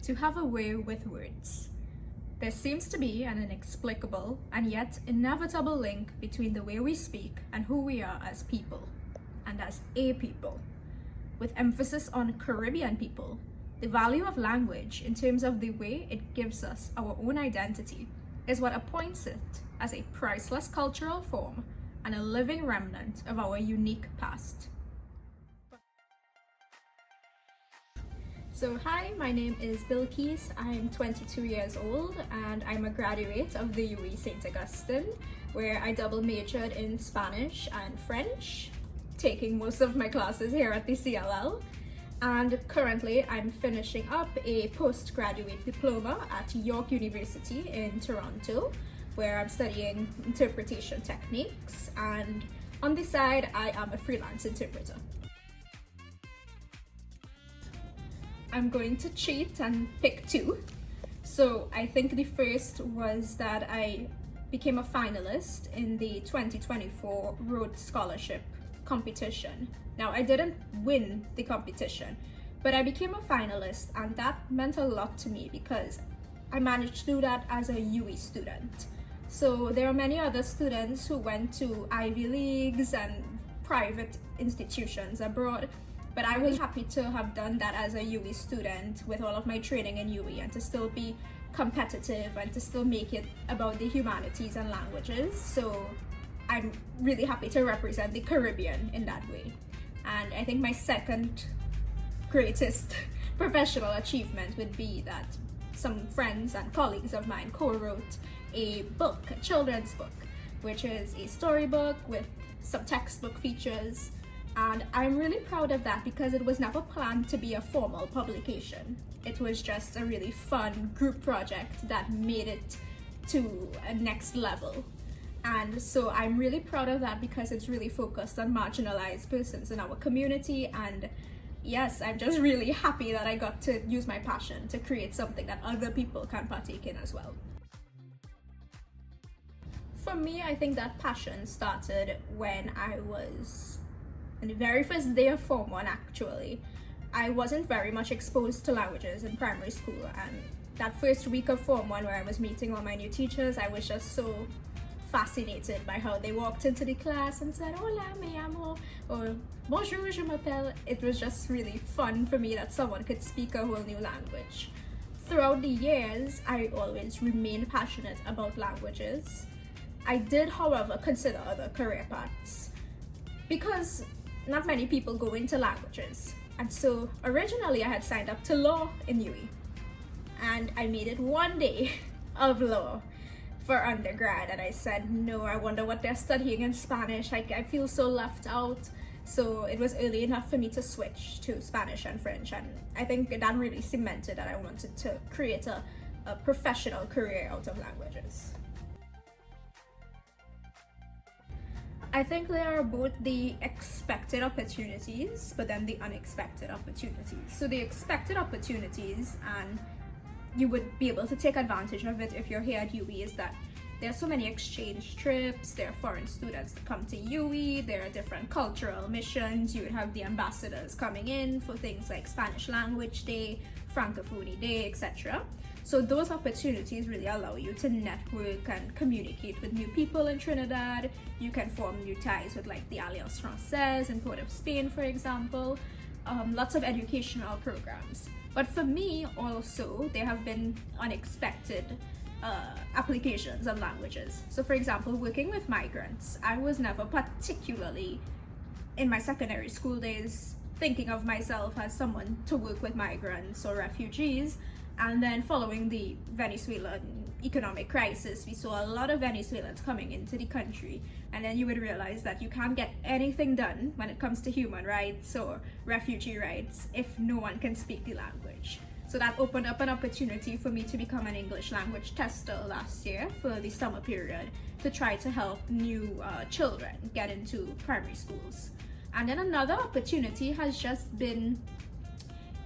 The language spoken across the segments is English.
to have a way with words. There seems to be an inexplicable and yet inevitable link between the way we speak and who we are as people, and as a people. With emphasis on Caribbean people, the value of language in terms of the way it gives us our own identity is what appoints it as a priceless cultural form and a living remnant of our unique past. So hi, my name is Bilqees. I'm 22 years old and I'm a graduate of the UWI St. Augustine, where I double majored in Spanish and French, taking most of my classes here at the CLL. And currently I'm finishing up a postgraduate diploma at York University in Toronto, where I'm studying interpretation techniques, and on the side I am a freelance interpreter. I'm going to cheat and pick two. So I think the first was that I became a finalist in the 2024 Rhodes Scholarship competition. Now, I didn't win the competition, but I became a finalist, and that meant a lot to me because I managed to do that as a UWI student. So there are many other students who went to Ivy Leagues and private institutions abroad, but I was happy to have done that as a UWI student with all of my training in UWI, and to still be competitive and to still make it about the humanities and languages. So I'm really happy to represent the Caribbean in that way. And I think my second greatest professional achievement would be that some friends and colleagues of mine co-wrote a book, a children's book, which is a storybook with some textbook features. And I'm really proud of that because it was never planned to be a formal publication. It was just a really fun group project that made it to a next level. And so I'm really proud of that because it's really focused on marginalized persons in our community. And yes, I'm just really happy that I got to use my passion to create something that other people can partake in as well. For me, I think that passion started when I was in the very first day of Form 1 actually. I wasn't very much exposed to languages in primary school, and that first week of Form 1 where I was meeting all my new teachers, I was just so fascinated by how they walked into the class and said, "Hola, me llamo," or "Bonjour, je m'appelle." It was just really fun for me that someone could speak a whole new language. Throughout the years, I always remained passionate about languages. I did, however, consider other career paths because not many people go into languages. And so originally I had signed up to law in UWI, and I made it one day of law for undergrad, and I said, no, I wonder what they're studying in Spanish. I feel so left out. So it was early enough for me to switch to Spanish and French, and I think that really cemented that I wanted to create a professional career out of languages. I think there are both the expected opportunities, but then the unexpected opportunities. So the expected opportunities, and you would be able to take advantage of it if you're here at UWI, is that there are so many exchange trips, there are foreign students that come to UWI, there are different cultural missions. You would have the ambassadors coming in for things like Spanish Language Day, Francophonie Day, etc. So those opportunities really allow you to network and communicate with new people in Trinidad. You can form new ties with like the Alliance Française in Port of Spain, for example. Lots of educational programs. But for me also, there have been unexpected applications of languages. So for example, working with migrants, I was never particularly, in my secondary school days, thinking of myself as someone to work with migrants or refugees. And then following the Venezuelan economic crisis, we saw a lot of Venezuelans coming into the country, and then you would realize that you can't get anything done when it comes to human rights or refugee rights if no one can speak the language. So that opened up an opportunity for me to become an English language tester last year for the summer period to try to help new children get into primary schools. And then another opportunity has just been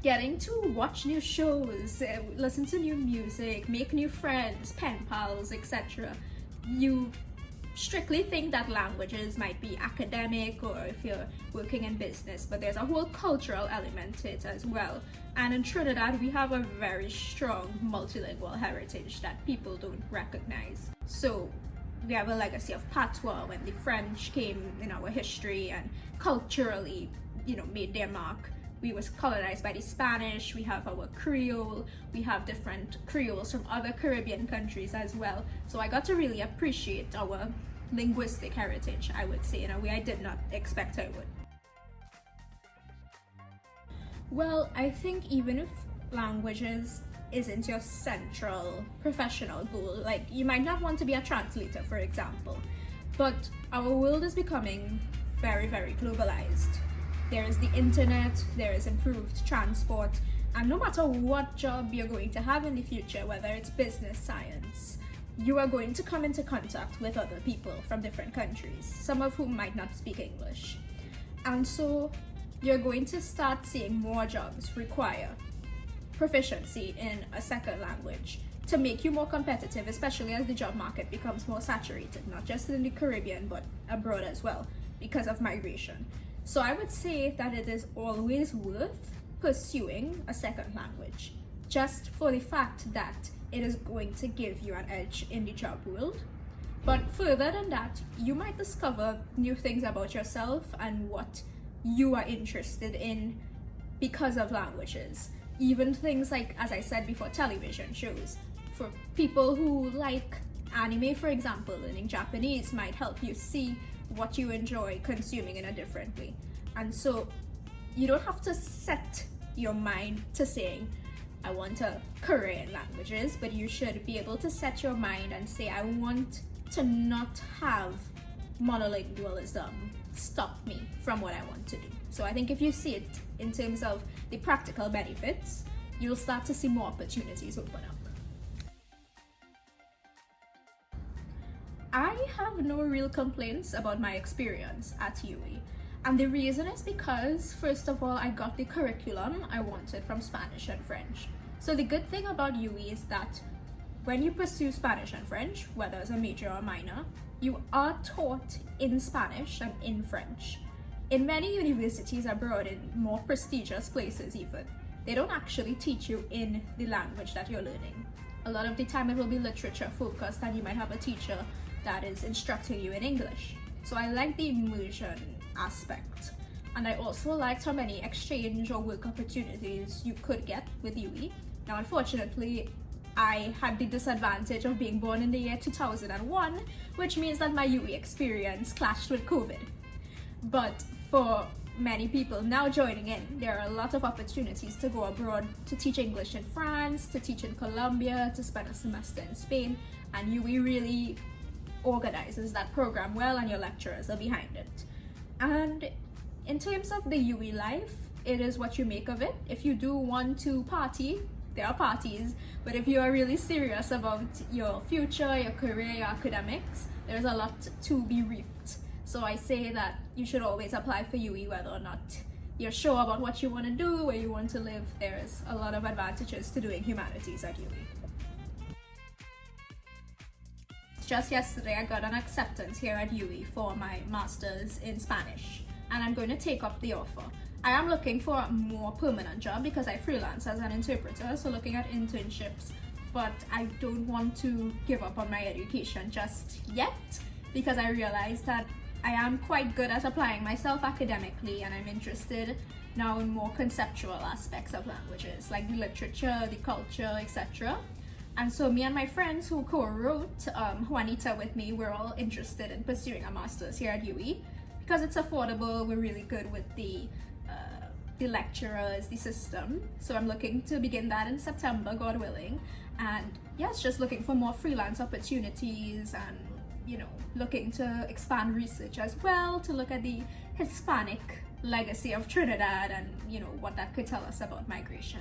getting to watch new shows, listen to new music, make new friends, pen pals, etc. You strictly think that languages might be academic or if you're working in business, but there's a whole cultural element to it as well. And in Trinidad, we have a very strong multilingual heritage that people don't recognize. So we have a legacy of patois when the French came in our history and culturally, made their mark. We was colonized by the Spanish. We have our Creole. We have different Creoles from other Caribbean countries as well. So I got to really appreciate our linguistic heritage, I would say, in a way I did not expect I would. Well, I think even if languages isn't your central professional goal, like you might not want to be a translator, for example, but our world is becoming very, very globalized. There is the internet, there is improved transport, and no matter what job you're going to have in the future, whether it's business, science, you are going to come into contact with other people from different countries, some of whom might not speak English. And so you're going to start seeing more jobs require proficiency in a second language to make you more competitive, especially as the job market becomes more saturated, not just in the Caribbean, but abroad as well, because of migration. So I would say that it is always worth pursuing a second language, just for the fact that it is going to give you an edge in the job world. But further than that, you might discover new things about yourself and what you are interested in because of languages. Even things like, as I said before, television shows. For people who like anime, for example, learning Japanese might help you see what you enjoy consuming in a different way. And so you don't have to set your mind to saying, I want a career in languages, but you should be able to set your mind and say, I want to not have monolingualism stop me from what I want to do. So I think if you see it in terms of the practical benefits, you'll start to see more opportunities open up. I have no real complaints about my experience at UWI. And the reason is because, first of all, I got the curriculum I wanted from Spanish and French. So the good thing about UWI is that when you pursue Spanish and French, whether as a major or minor, you are taught in Spanish and in French. In many universities abroad, in more prestigious places even, they don't actually teach you in the language that you're learning. A lot of the time it will be literature focused and you might have a teacher that is instructing you in English. So I like the immersion aspect. And I also liked how many exchange or work opportunities you could get with UWI. Now, unfortunately, I had the disadvantage of being born in the year 2001, which means that my UWI experience clashed with COVID. But for many people now joining in, there are a lot of opportunities to go abroad, to teach English in France, to teach in Colombia, to spend a semester in Spain, and UWI really organizes that program well and your lecturers are behind it. And in terms of the UWI life, it is what you make of it. If you do want to party, there are parties, but if you are really serious about your future, your career, your academics, there's a lot to be reaped. So I say that you should always apply for UWI whether or not you're sure about what you want to do, where you want to live. There's a lot of advantages to doing humanities at UWI. Just yesterday I got an acceptance here at UWI for my master's in Spanish, and I'm going to take up the offer. I am looking for a more permanent job because I freelance as an interpreter, so looking at internships, but I don't want to give up on my education just yet because I realized that I am quite good at applying myself academically, and I'm interested now in more conceptual aspects of languages like the literature, the culture, etc. And so me and my friends who co-wrote Juanita with me, we're all interested in pursuing a master's here at UWI because it's affordable. We're really good with the lecturers, the system. So I'm looking to begin that in September, God willing. And yes, just looking for more freelance opportunities and, looking to expand research as well, to look at the Hispanic legacy of Trinidad and, what that could tell us about migration.